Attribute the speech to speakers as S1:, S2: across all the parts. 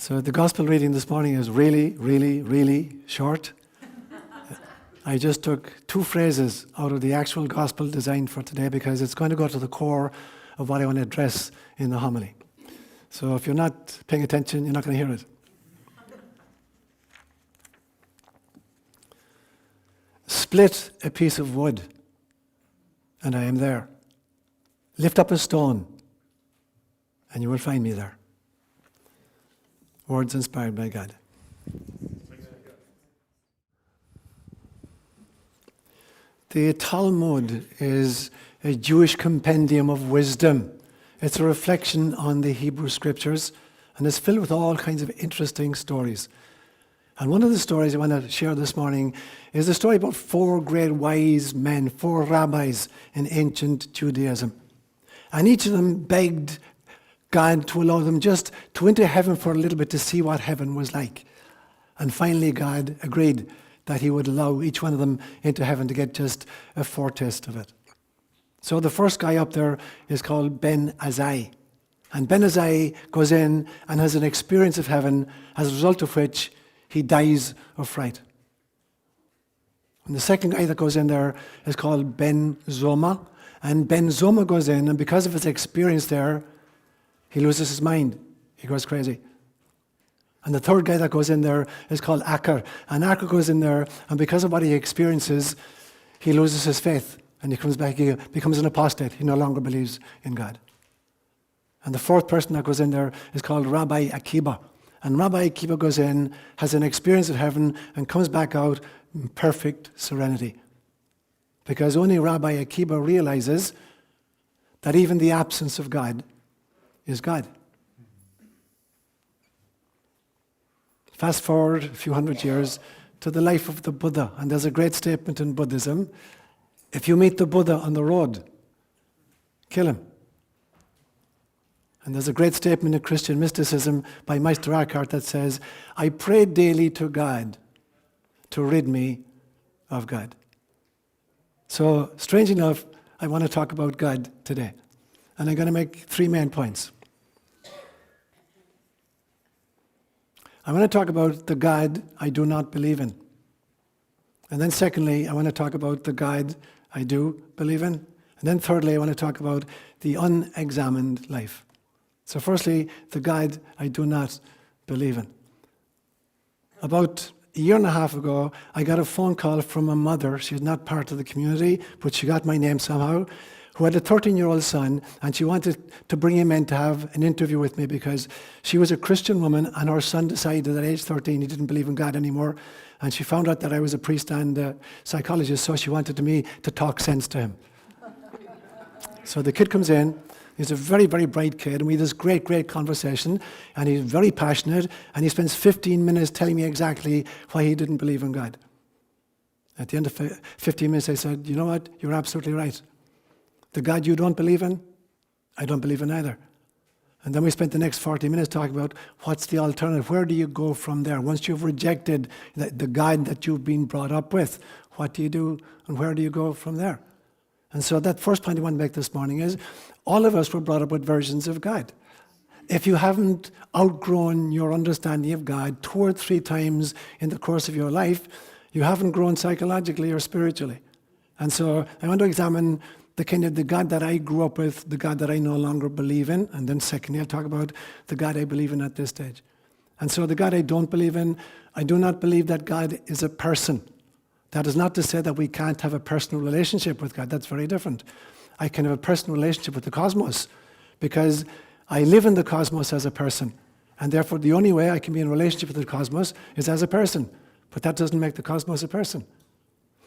S1: So the gospel reading this morning is really, really, really short. I just took 2 phrases out of the actual gospel designed for today because it's going to go to the core of what I want to address in the homily. So if you're not paying attention, you're not going to hear it. Split a piece of wood, and I am there. Lift up a stone, and you will find me there. Words inspired by God. The Talmud is a Jewish compendium of wisdom. It's a reflection on the Hebrew scriptures, and it's filled with all kinds of interesting stories. And one of the stories I want to share this morning is the story about 4 great wise men, 4 rabbis in ancient Judaism. And each of them begged God to allow them just to enter heaven for a little bit to see what heaven was like. And finally God agreed that he would allow each one of them into heaven to get just a foretaste of it. So the first guy up there is called Ben Azai. And Ben Azai goes in and has an experience of heaven, as a result of which he dies of fright. And the second guy that goes in there is called Ben Zoma. And Ben Zoma goes in, and because of his experience there, he loses his mind. He goes crazy. And the third guy that goes in there is called Akar. And Akar goes in there, and because of what he experiences, he loses his faith. And he comes back, he becomes an apostate. He no longer believes in God. And the fourth person that goes in there is called Rabbi Akiba. And Rabbi Akiba goes in, has an experience of heaven, and comes back out in perfect serenity. Because only Rabbi Akiba realizes that even the absence of God is God. Fast forward a few hundred years to the life of the Buddha. And there's a great statement in Buddhism: if you meet the Buddha on the road, kill him. And there's a great statement in Christian mysticism by Meister Eckhart that says, I pray daily to God to rid me of God. So, strange enough, I want to talk about God today. And I'm going to make 3 main points. I want to talk about the God I do not believe in. And then secondly, I want to talk about the God I do believe in. And then thirdly, I want to talk about the unexamined life. So firstly, the God I do not believe in. About a year and a half ago, I got a phone call from a mother. She's not part of the community, but she got my name somehow, who had a 13-year-old son, and she wanted to bring him in to have an interview with me because she was a Christian woman, and her son decided at age 13 he didn't believe in God anymore, and she found out that I was a priest and a psychologist, so she wanted me to talk sense to him. So the kid comes in. He's a very, very bright kid, and we had this great, great conversation, and he's very passionate, and he spends 15 minutes telling me exactly why he didn't believe in God. At the end of 15 minutes, I said, you know what, you're absolutely right. The God you don't believe in, I don't believe in either. And then we spent the next 40 minutes talking about what's the alternative, where do you go from there? Once you've rejected the God that you've been brought up with, what do you do, and where do you go from there? And so that first point I want to make this morning is, all of us were brought up with versions of God. If you haven't outgrown your understanding of God 2 or 3 times in the course of your life, you haven't grown psychologically or spiritually. And so I want to examine the kind of the God that I grew up with, the God that I no longer believe in, and then secondly I'll talk about the God I believe in at this stage. And so the God I don't believe in, I do not believe that God is a person. That is not to say that we can't have a personal relationship with God. That's very different. I can have a personal relationship with the cosmos because I live in the cosmos as a person. And therefore, the only way I can be in a relationship with the cosmos is as a person. But that doesn't make the cosmos a person.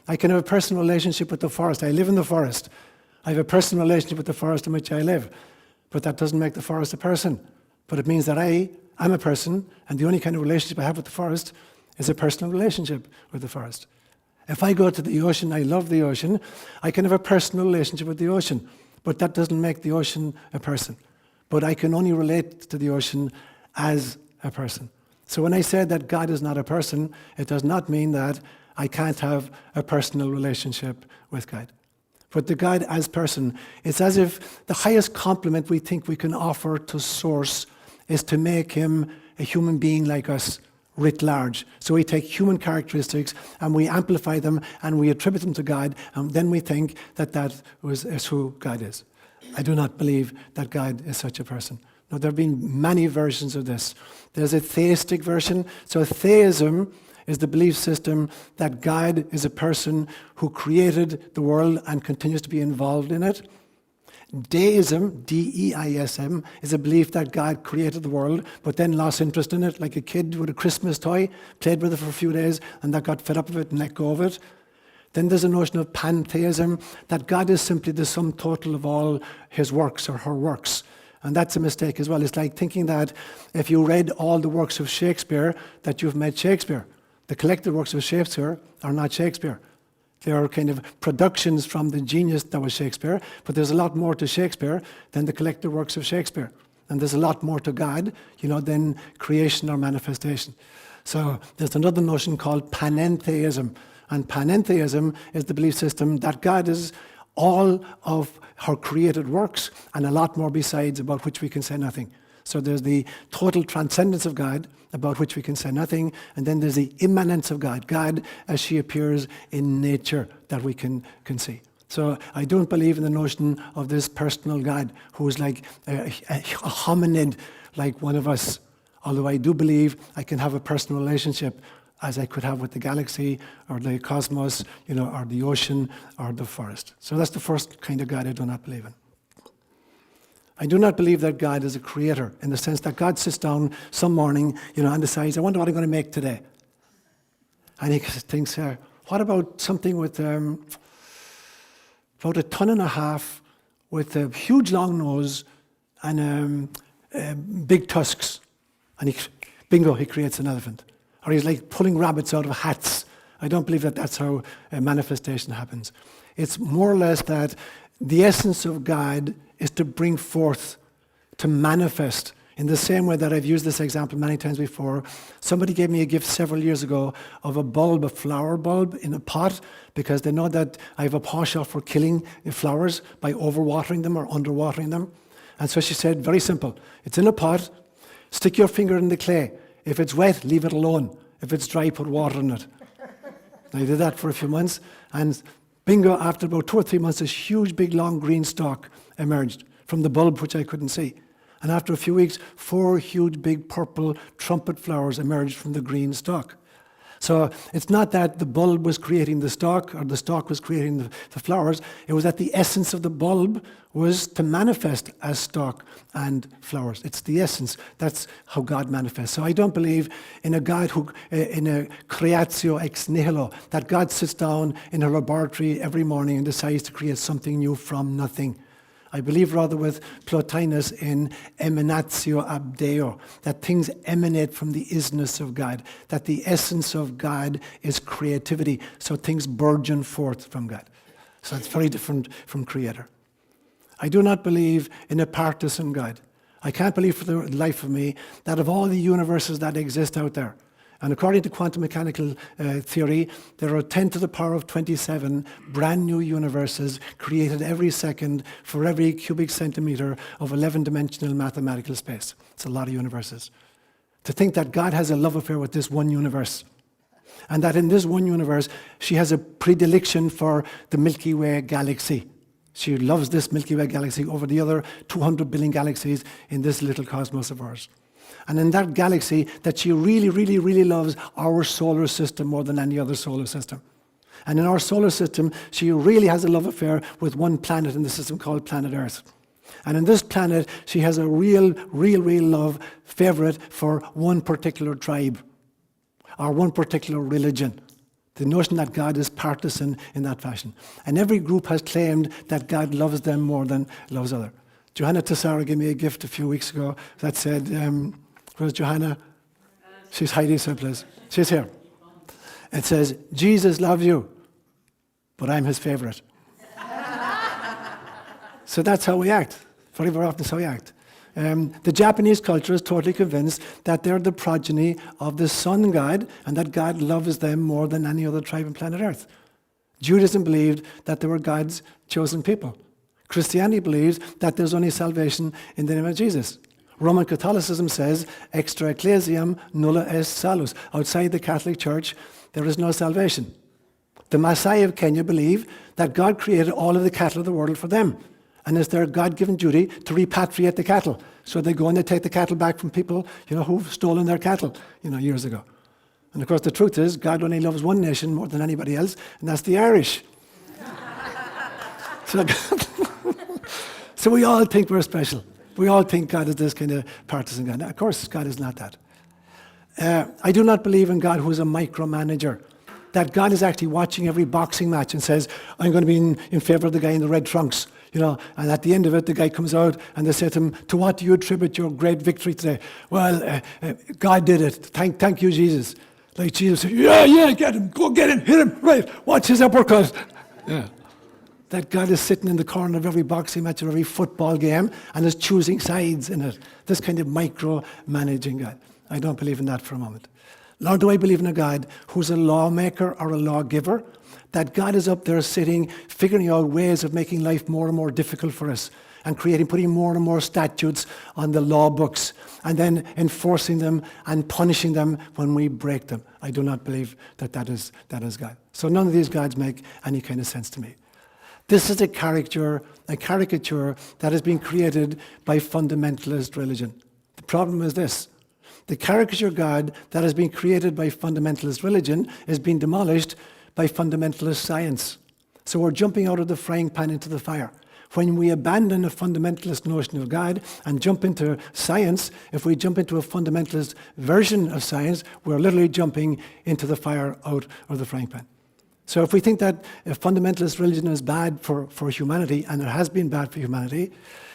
S1: I can have a personal relationship with the forest. I live in the forest. I have a personal relationship with the forest in which I live. But that doesn't make the forest a person. But it means that I am a person, and the only kind of relationship I have with the forest is a personal relationship with the forest. If I go to the ocean, I love the ocean, I can have a personal relationship with the ocean, but that doesn't make the ocean a person. But I can only relate to the ocean as a person. So when I say that God is not a person, it does not mean that I can't have a personal relationship with God. But the God as person, it's as if the highest compliment we think we can offer to Source is to make him a human being like us, writ large. So we take human characteristics and we amplify them and we attribute them to God, and then we think that is who God is. I do not believe that God is such a person. Now, there have been many versions of this. There's a theistic version. So theism is the belief system that God is a person who created the world and continues to be involved in it. Deism, D-E-I-S-M, is a belief that God created the world, but then lost interest in it, like a kid with a Christmas toy, played with it for a few days, and that got fed up of it and let go of it. Then there's a notion of pantheism, that God is simply the sum total of all his works or her works. And that's a mistake as well. It's like thinking that if you read all the works of Shakespeare, that you've met Shakespeare. The collected works of Shakespeare are not Shakespeare. They are kind of productions from the genius that was Shakespeare, but there's a lot more to Shakespeare than the collected works of Shakespeare. And there's a lot more to God, than creation or manifestation. So there's another notion called panentheism. And panentheism is the belief system that God is all of her created works and a lot more besides, about which we can say nothing. So there's the total transcendence of God, about which we can say nothing, and then there's the immanence of God, God as she appears in nature that we can see. So I don't believe in the notion of this personal God who is like a hominid, like one of us, although I do believe I can have a personal relationship as I could have with the galaxy or the cosmos, or the ocean or the forest. So that's the first kind of God I do not believe in. I do not believe that God is a creator in the sense that God sits down some morning, and decides, I wonder what I'm going to make today. And he thinks, what about something with about 1.5 tons with a huge long nose and big tusks? And bingo, he creates an elephant. Or he's like pulling rabbits out of hats. I don't believe that that's how a manifestation happens. It's more or less that the essence of God is to bring forth, to manifest, in the same way that I've used this example many times before. Somebody gave me a gift several years ago of a bulb, a flower bulb in a pot, because they know that I have a paw shot for killing flowers by overwatering them or underwatering them. And so she said, very simple, it's in a pot, stick your finger in the clay. If it's wet, leave it alone. If it's dry, put water in it. I did that for a few months, and bingo, after about 2 or 3 months, this huge, big, long green stalk emerged from the bulb, which I couldn't see. And after a few weeks, 4 huge, big, purple trumpet flowers emerged from the green stalk. So it's not that the bulb was creating the stalk or the stalk was creating the flowers. It was that the essence of the bulb was to manifest as stalk and flowers. It's the essence. That's how God manifests. So I don't believe in a God who, in a creatio ex nihilo, that God sits down in a laboratory every morning and decides to create something new from nothing. I believe rather with Plotinus in emanatio ab Deo, that things emanate from the isness of God, that the essence of God is creativity, so things burgeon forth from God. So it's very different from creator. I do not believe in a partisan God. I can't believe for the life of me that of all the universes that exist out there, and according to quantum mechanical theory, there are 10 to the power of 27 brand new universes created every second for every cubic centimeter of 11-dimensional mathematical space. It's a lot of universes. To think that God has a love affair with this one universe, and that in this one universe, she has a predilection for the Milky Way galaxy. She loves this Milky Way galaxy over the other 200 billion galaxies in this little cosmos of ours. And in that galaxy, that she really, really, really loves our solar system more than any other solar system. And in our solar system, she really has a love affair with one planet in the system called planet Earth. And in this planet, she has a real love favorite for one particular tribe or one particular religion. The notion that God is partisan in that fashion. And every group has claimed that God loves them more than loves others. Johanna Tessara gave me a gift a few weeks ago that said, where's Johanna? She's hiding someplace. She's here. It says, Jesus loves you, but I'm his favorite. So that's how we act. Very, very often that's how we act. The Japanese culture is totally convinced that they're the progeny of the sun god and that God loves them more than any other tribe on planet Earth. Judaism believed that they were God's chosen people. Christianity believes that there's only salvation in the name of Jesus. Roman Catholicism says, extra ecclesiam nulla est salus. Outside the Catholic Church, there is no salvation. The Maasai of Kenya believe that God created all of the cattle of the world for them. And it's their God-given duty to repatriate the cattle. So they go and they take the cattle back from people, who've stolen their cattle, years ago. And of course, the truth is, God only loves one nation more than anybody else, and that's the Irish. So we all think we're special. We all think God is this kind of partisan God. Now, of course, God is not that. I do not believe in God who is a micromanager. That God is actually watching every boxing match and says, I'm going to be in favor of the guy in the red trunks. And at the end of it, the guy comes out and they say to him, to what do you attribute your great victory today? Well, God did it. Thank you, Jesus. Like Jesus said, yeah, get him. Go get him. Hit him. Right. Watch his uppercut. Yeah. That God is sitting in the corner of every boxing match or every football game and is choosing sides in it. This kind of micro-managing God. I don't believe in that for a moment. Nor do I believe in a God who's a lawmaker or a lawgiver. That God is up there sitting, figuring out ways of making life more and more difficult for us and putting more and more statutes on the law books and then enforcing them and punishing them when we break them. I do not believe that is God. So none of these gods make any kind of sense to me. This is a caricature that has been created by fundamentalist religion. The problem is this. The caricature God that has been created by fundamentalist religion is being demolished by fundamentalist science. So we're jumping out of the frying pan into the fire. When we abandon a fundamentalist notion of God and jump into science, if we jump into a fundamentalist version of science, we're literally jumping into the fire out of the frying pan. So if we think that a fundamentalist religion is bad for humanity, and it has been bad for humanity,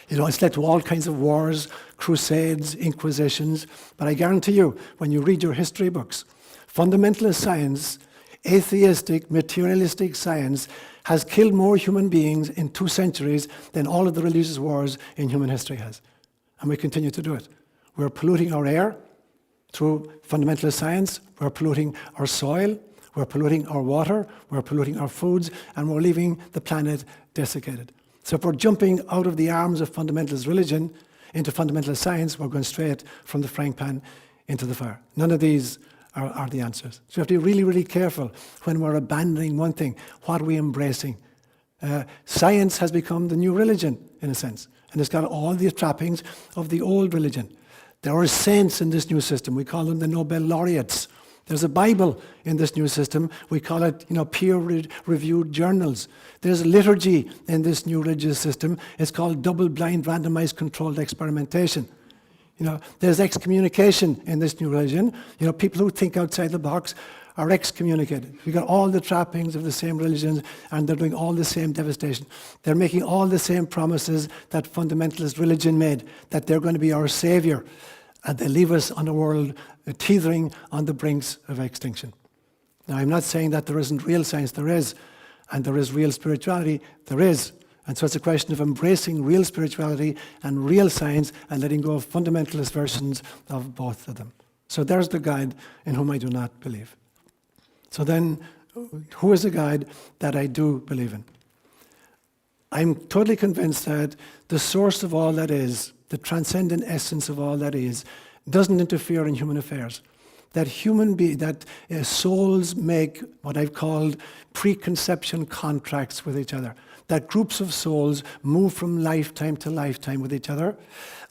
S1: it's led to all kinds of wars, crusades, inquisitions. But I guarantee you, when you read your history books, fundamentalist science, atheistic, materialistic science, has killed more human beings in 2 centuries than all of the religious wars in human history has. And we continue to do it. We're polluting our air through fundamentalist science. We're polluting our soil. We're polluting our water. We're polluting our foods. And we're leaving the planet desiccated. So if we're jumping out of the arms of fundamentalist religion into fundamentalist science, we're going straight from the frying pan into the fire. None of these are the answers. So we have to be really, really careful when we're abandoning one thing. What are we embracing? Science has become the new religion, in a sense. And it's got all the trappings of the old religion. There are saints in this new system. We call them the Nobel laureates. There's a Bible in this new system. We call it, peer-reviewed journals. There's liturgy in this new religious system. It's called double-blind, randomized, controlled experimentation. There's excommunication in this new religion. People who think outside the box are excommunicated. We've got all the trappings of the same religions, and they're doing all the same devastation. They're making all the same promises that fundamentalist religion made, that they're going to be our savior. And they leave us on a world teetering on the brinks of extinction. Now, I'm not saying that there isn't real science. There is. And there is real spirituality. There is. And so it's a question of embracing real spirituality and real science and letting go of fundamentalist versions of both of them. So there's the God in whom I do not believe. So then, who is the God that I do believe in? I'm totally convinced that the source of all that is, the transcendent essence of all that is, doesn't interfere in human affairs. That souls make what I've called preconception contracts with each other. That groups of souls move from lifetime to lifetime with each other,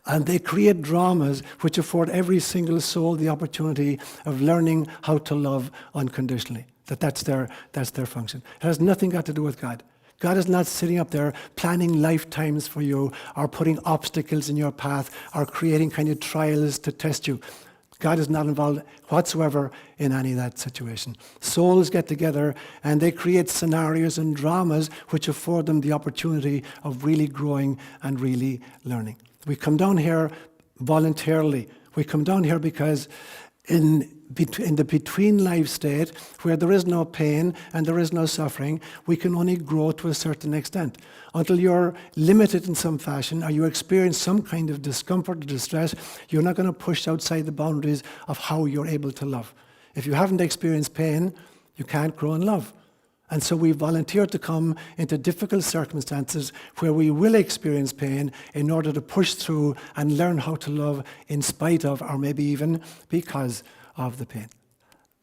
S1: and they create dramas which afford every single soul the opportunity of learning how to love unconditionally. That's their function. It has nothing got to do with God. God is not sitting up there planning lifetimes for you or putting obstacles in your path or creating kind of trials to test you. God is not involved whatsoever in any of that situation. Souls get together and they create scenarios and dramas which afford them the opportunity of really growing and really learning. We come down here voluntarily. We come down here because in the between life state, where there is no pain and there is no suffering, we can only grow to a certain extent. Until you're limited in some fashion or you experience some kind of discomfort or distress, you're not going to push outside the boundaries of how you're able to love. If you haven't experienced pain, you can't grow in love. And so we volunteer to come into difficult circumstances where we will experience pain in order to push through and learn how to love in spite of, or maybe even because of the pain.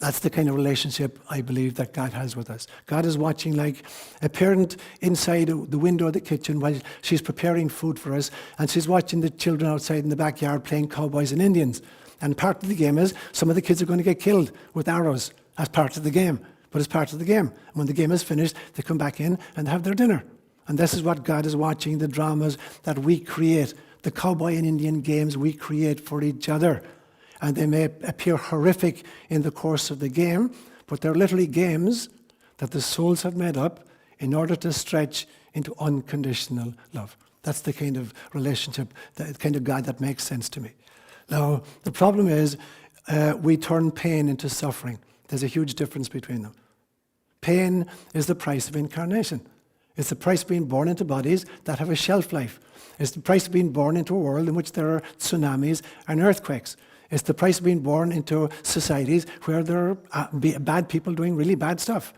S1: That's the kind of relationship I believe that God has with us. God is watching like a parent inside the window of the kitchen while she's preparing food for us, and she's watching the children outside in the backyard playing cowboys and Indians. And part of the game is some of the kids are going to get killed with arrows as part of the game. But it's part of the game. And when the game is finished, they come back in and have their dinner. And this is what God is watching, the dramas that we create, the cowboy and Indian games we create for each other. And they may appear horrific in the course of the game, but they're literally games that the souls have made up in order to stretch into unconditional love. That's the kind of relationship, the kind of God that makes sense to me. Now, the problem is we turn pain into suffering. There's a huge difference between them. Pain is the price of incarnation. It's the price of being born into bodies that have a shelf life. It's the price of being born into a world in which there are tsunamis and earthquakes. It's the price of being born into societies where there are bad people doing really bad stuff.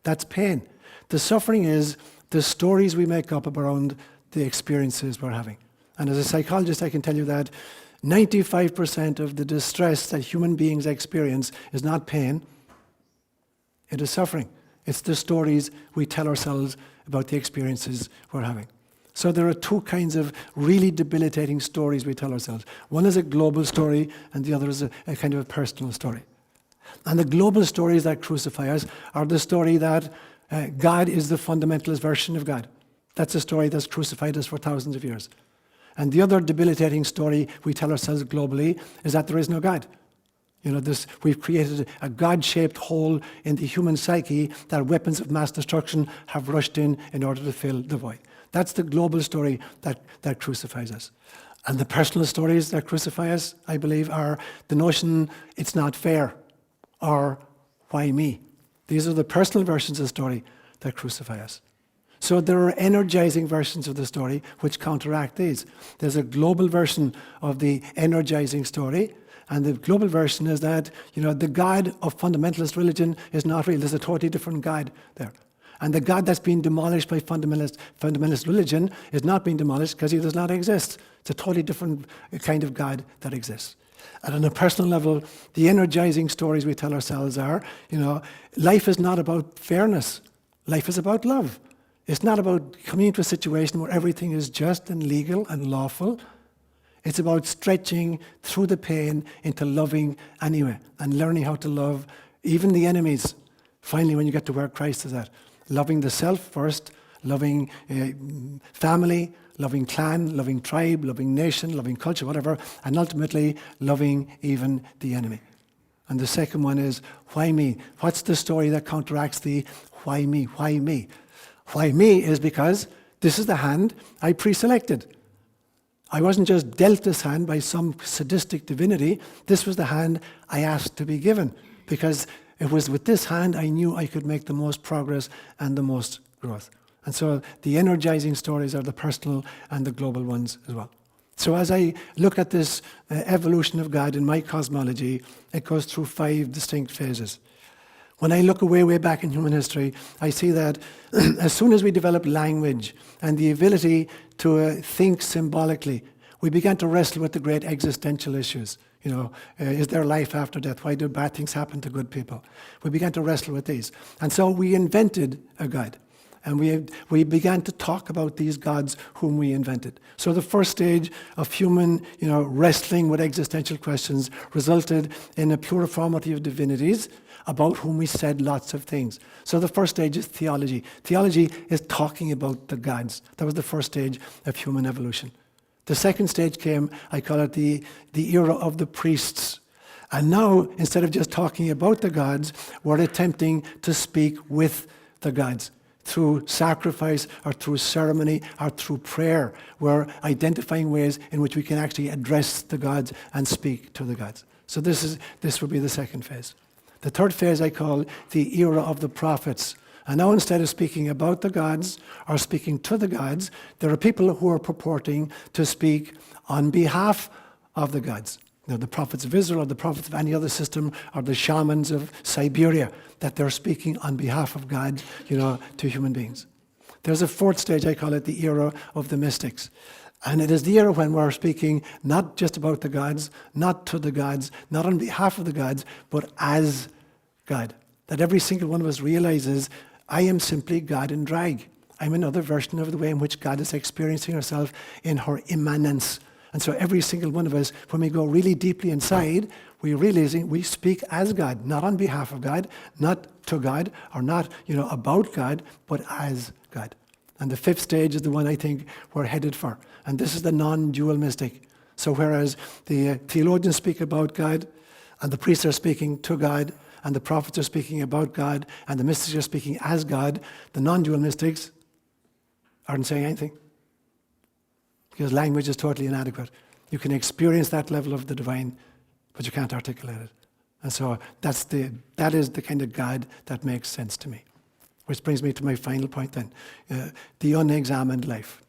S1: That's pain. The suffering is the stories we make up around the experiences we're having. And as a psychologist, I can tell you that 95% of the distress that human beings experience is not pain, it is suffering. It's the stories we tell ourselves about the experiences we're having. So there are two kinds of really debilitating stories we tell ourselves. One is a global story, and the other is a kind of a personal story. And the global stories that crucify us are the story that God is the fundamentalist version of God. That's a story that's crucified us for thousands of years. And the other debilitating story we tell ourselves globally is that there is no God. You know, we've created a God-shaped hole in the human psyche that weapons of mass destruction have rushed in order to fill the void. That's the global story that crucifies us. And the personal stories that crucify us, I believe, are the notion it's not fair, or why me? These are the personal versions of the story that crucify us. So there are energizing versions of the story which counteract these. There's a global version of the energizing story, and the global version is that, you know, the God of fundamentalist religion is not real. There's a totally different God there. And the God that's been demolished by fundamentalist religion is not being demolished because he does not exist. It's a totally different kind of God that exists. And on a personal level, the energizing stories we tell ourselves are, you know, life is not about fairness. Life is about love. It's not about coming into a situation where everything is just and legal and lawful. It's about stretching through the pain into loving anyway and learning how to love even the enemies. Finally, when you get to where Christ is at, loving the self first, loving family, loving clan, loving tribe, loving nation, loving culture, whatever, and ultimately loving even the enemy. And the second one is, why me? What's the story that counteracts the why me? Why me? Why me is because this is the hand I pre-selected. I wasn't just dealt this hand by some sadistic divinity. This was the hand I asked to be given, because it was with this hand I knew I could make the most progress and the most growth. And so the energizing stories are the personal and the global ones as well. So as I look at this evolution of God in my cosmology, it goes through 5 distinct phases. When I look way back in human history, I see that as soon as we developed language and the ability to think symbolically, we began to wrestle with the great existential issues. You know, is there life after death? Why do bad things happen to good people? We began to wrestle with these. And so we invented a God. And we began to talk about these gods whom we invented. So the first stage of human, wrestling with existential questions resulted in a pluriformity of divinities about whom we said lots of things. So the first stage is theology. Theology is talking about the gods. That was the first stage of human evolution. The second stage came, I call it the era of the priests. And now, instead of just talking about the gods, we're attempting to speak with the gods. Through sacrifice or through ceremony or through prayer, we're identifying ways in which we can actually address the gods and speak to the gods. So this would be the second phase. The third phase I call the era of the prophets. And now instead of speaking about the gods or speaking to the gods, there are people who are purporting to speak on behalf of the gods. the prophets of Israel or the prophets of any other system or the shamans of Siberia, that they're speaking on behalf of God, to human beings. There's a fourth stage, I call it the era of the mystics. And it is the era when we're speaking not just about the gods, not to the gods, not on behalf of the gods, but as God. That every single one of us realizes, I am simply God in drag. I'm another version of the way in which God is experiencing herself in her immanence. And so every single one of us, when we go really deeply inside, we're realizing we speak as God, not on behalf of God, not to God, or not, about God, but as God. And the fifth stage is the one I think we're headed for. And this is the non-dual mystic. So whereas the theologians speak about God, and the priests are speaking to God, and the prophets are speaking about God, and the mystics are speaking as God, the non-dual mystics aren't saying anything. Because language is totally inadequate. You can experience that level of the divine, but you can't articulate it. And so that is the kind of God that makes sense to me. Which brings me to my final point then, the unexamined life.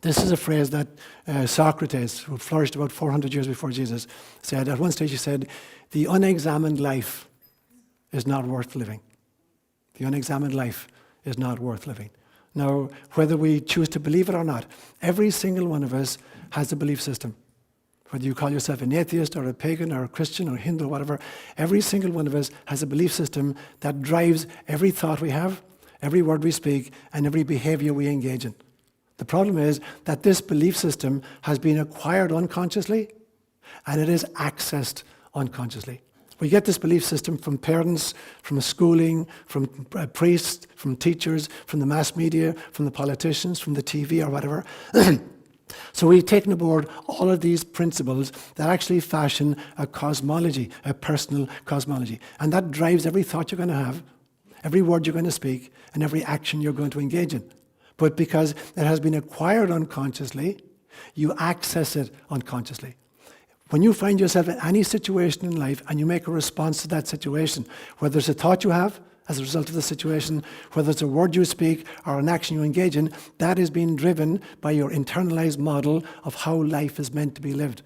S1: This is a phrase that Socrates, who flourished about 400 years before Jesus, said. At one stage he said, the unexamined life is not worth living. The unexamined life is not worth living. Now, whether we choose to believe it or not, every single one of us has a belief system. Whether you call yourself an atheist or a pagan or a Christian or Hindu or whatever, every single one of us has a belief system that drives every thought we have, every word we speak, and every behavior we engage in. The problem is that this belief system has been acquired unconsciously, and it is accessed unconsciously. We get this belief system from parents, from schooling, from priests, from teachers, from the mass media, from the politicians, from the TV or whatever. So we've taken aboard all of these principles that actually fashion a cosmology, a personal cosmology. And that drives every thought you're going to have, every word you're going to speak, and every action you're going to engage in. But because it has been acquired unconsciously, you access it unconsciously. When you find yourself in any situation in life and you make a response to that situation, whether it's a thought you have as a result of the situation, whether it's a word you speak or an action you engage in, that is being driven by your internalized model of how life is meant to be lived.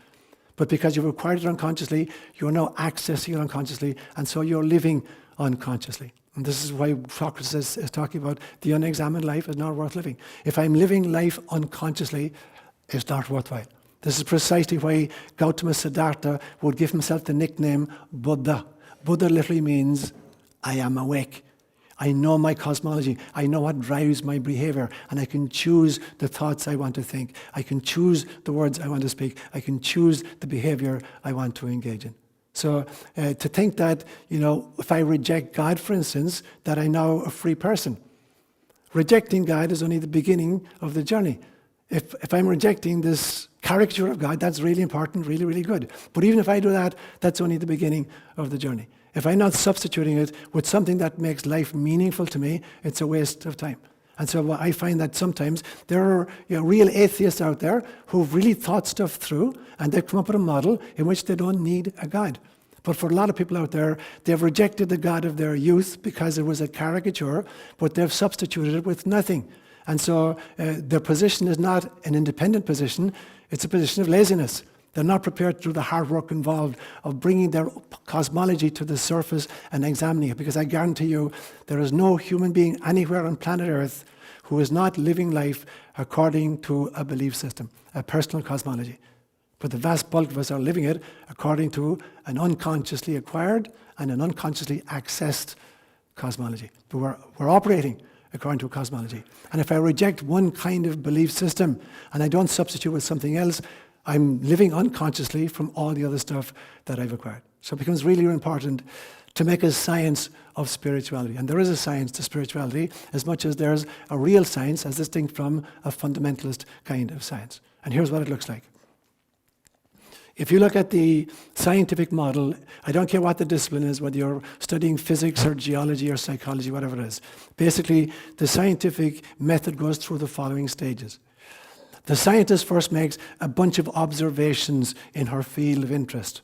S1: But because you've acquired it unconsciously, you're now accessing it unconsciously, and so you're living unconsciously. And this is why Socrates is talking about the unexamined life is not worth living. If I'm living life unconsciously, it's not worthwhile. This is precisely why Gautama Siddhartha would give himself the nickname Buddha. Buddha literally means, I am awake. I know my cosmology. I know what drives my behavior. And I can choose the thoughts I want to think. I can choose the words I want to speak. I can choose the behavior I want to engage in. So to think that, if I reject God, for instance, that I'm now a free person. Rejecting God is only the beginning of the journey. If I'm rejecting this caricature of God, that's really important, really, really good. But even if I do that, that's only the beginning of the journey. If I'm not substituting it with something that makes life meaningful to me, it's a waste of time. And so I find that sometimes there are real atheists out there who've really thought stuff through, and they've come up with a model in which they don't need a God. But for a lot of people out there, they've rejected the God of their youth because it was a caricature, but they've substituted it with nothing. And so their position is not an independent position, it's a position of laziness. They're not prepared to do the hard work involved of bringing their cosmology to the surface and examining it, because I guarantee you there is no human being anywhere on planet Earth who is not living life according to a belief system, a personal cosmology. But the vast bulk of us are living it according to an unconsciously acquired and an unconsciously accessed cosmology. But we're operating according to a cosmology. And if I reject one kind of belief system and I don't substitute with something else, I'm living unconsciously from all the other stuff that I've acquired. So it becomes really important to make a science of spirituality. And there is a science to spirituality as much as there's a real science as distinct from a fundamentalist kind of science. And here's what it looks like. If you look at the scientific model, I don't care what the discipline is, whether you're studying physics or geology or psychology, whatever it is. Basically, the scientific method goes through the following stages. The scientist first makes a bunch of observations in her field of interest.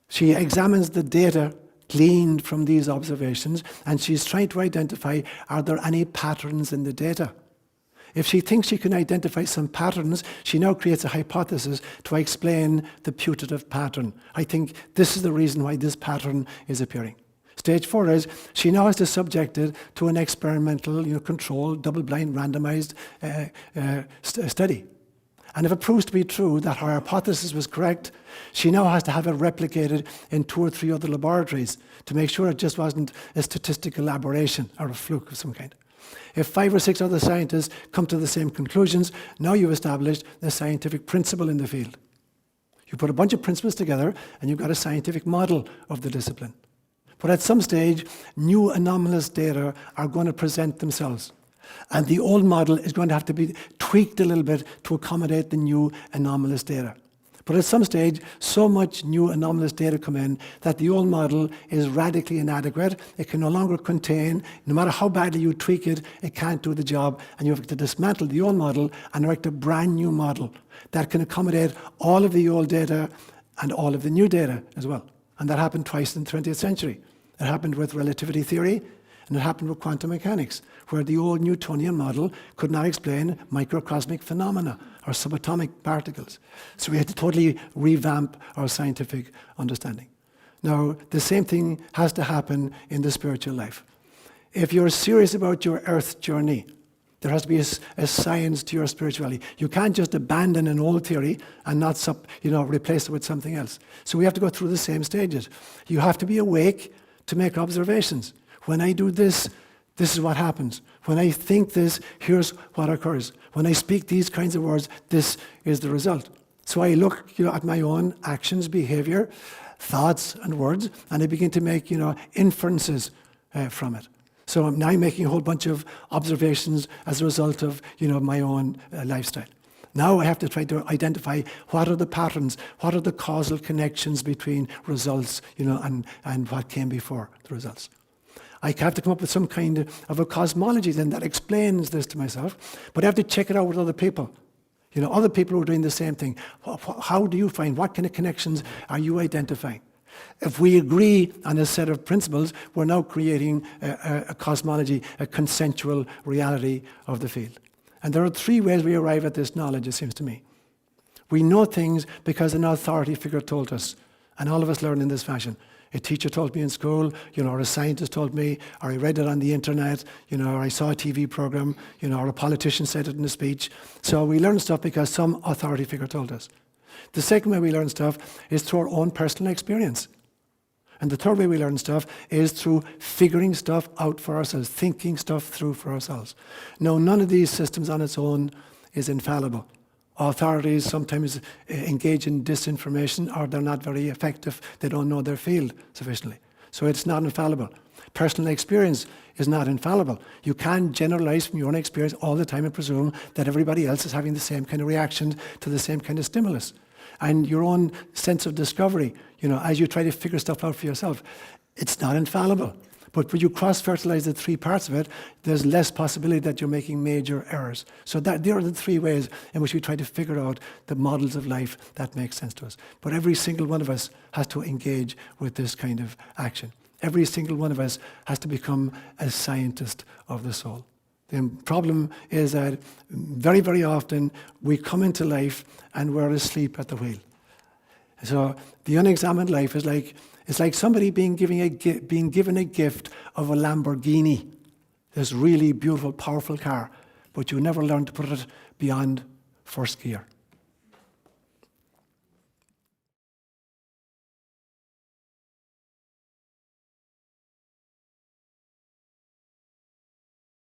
S1: She examines the data gleaned from these observations, and she's trying to identify, are there any patterns in the data? If she thinks she can identify some patterns, she now creates a hypothesis to explain the putative pattern. I think this is the reason why this pattern is appearing. Stage 4 is she now has to subject it to an experimental, controlled, double-blind, randomized study. And if it proves to be true that her hypothesis was correct, she now has to have it replicated in 2 or 3 other laboratories to make sure it just wasn't a statistical aberration or a fluke of some kind. If 5 or 6 other scientists come to the same conclusions, now you've established the scientific principle in the field. You put a bunch of principles together and you've got a scientific model of the discipline. But at some stage, new anomalous data are going to present themselves. And the old model is going to have to be tweaked a little bit to accommodate the new anomalous data. But at some stage, so much new anomalous data come in that the old model is radically inadequate. It can no longer contain, no matter how badly you tweak it, it can't do the job. And you have to dismantle the old model and erect a brand new model that can accommodate all of the old data and all of the new data as well. And that happened twice in the 20th century. It happened with relativity theory, and it happened with quantum mechanics, where the old Newtonian model could not explain microcosmic phenomena or subatomic particles. So we had to totally revamp our scientific understanding. Now, the same thing has to happen in the spiritual life. If you're serious about your earth journey, there has to be a science to your spirituality. You can't just abandon an old theory and not replace it with something else. So we have to go through the same stages. You have to be awake to make observations. When I do this, this is what happens. When I think this, here's what occurs. When I speak these kinds of words, this is the result. So I look at my own actions, behavior, thoughts and words, and I begin to make inferences from it. So I'm now making a whole bunch of observations as a result of my own lifestyle. Now I have to try to identify what are the patterns, what are the causal connections between results, and what came before the results. I have to come up with some kind of a cosmology then that explains this to myself, but I have to check it out with other people. Other people who are doing the same thing. How do you find, what kind of connections are you identifying? If we agree on a set of principles, we're now creating a cosmology, a consensual reality of the field. And there are 3 ways we arrive at this knowledge, it seems to me. We know things because an authority figure told us, and all of us learn in this fashion. A teacher told me in school, or a scientist told me, or I read it on the internet, or I saw a TV program, or a politician said it in a speech. So we learn stuff because some authority figure told us. The second way we learn stuff is through our own personal experience. And the third way we learn stuff is through figuring stuff out for ourselves, thinking stuff through for ourselves. Now, none of these systems on its own is infallible. Authorities sometimes engage in disinformation, or they're not very effective. They don't know their field sufficiently. So it's not infallible. Personal experience is not infallible. You can't generalize from your own experience all the time and presume that everybody else is having the same kind of reaction to the same kind of stimulus. And your own sense of discovery, as you try to figure stuff out for yourself, it's not infallible. But when you cross-fertilize the 3 parts of it, there's less possibility that you're making major errors. So there are the 3 ways in which we try to figure out the models of life that make sense to us. But every single one of us has to engage with this kind of action. Every single one of us has to become a scientist of the soul. The problem is that very, very often we come into life and we're asleep at the wheel. So the unexamined life is like somebody being given a gift of a Lamborghini, this really beautiful, powerful car, but you never learn to put it beyond first gear.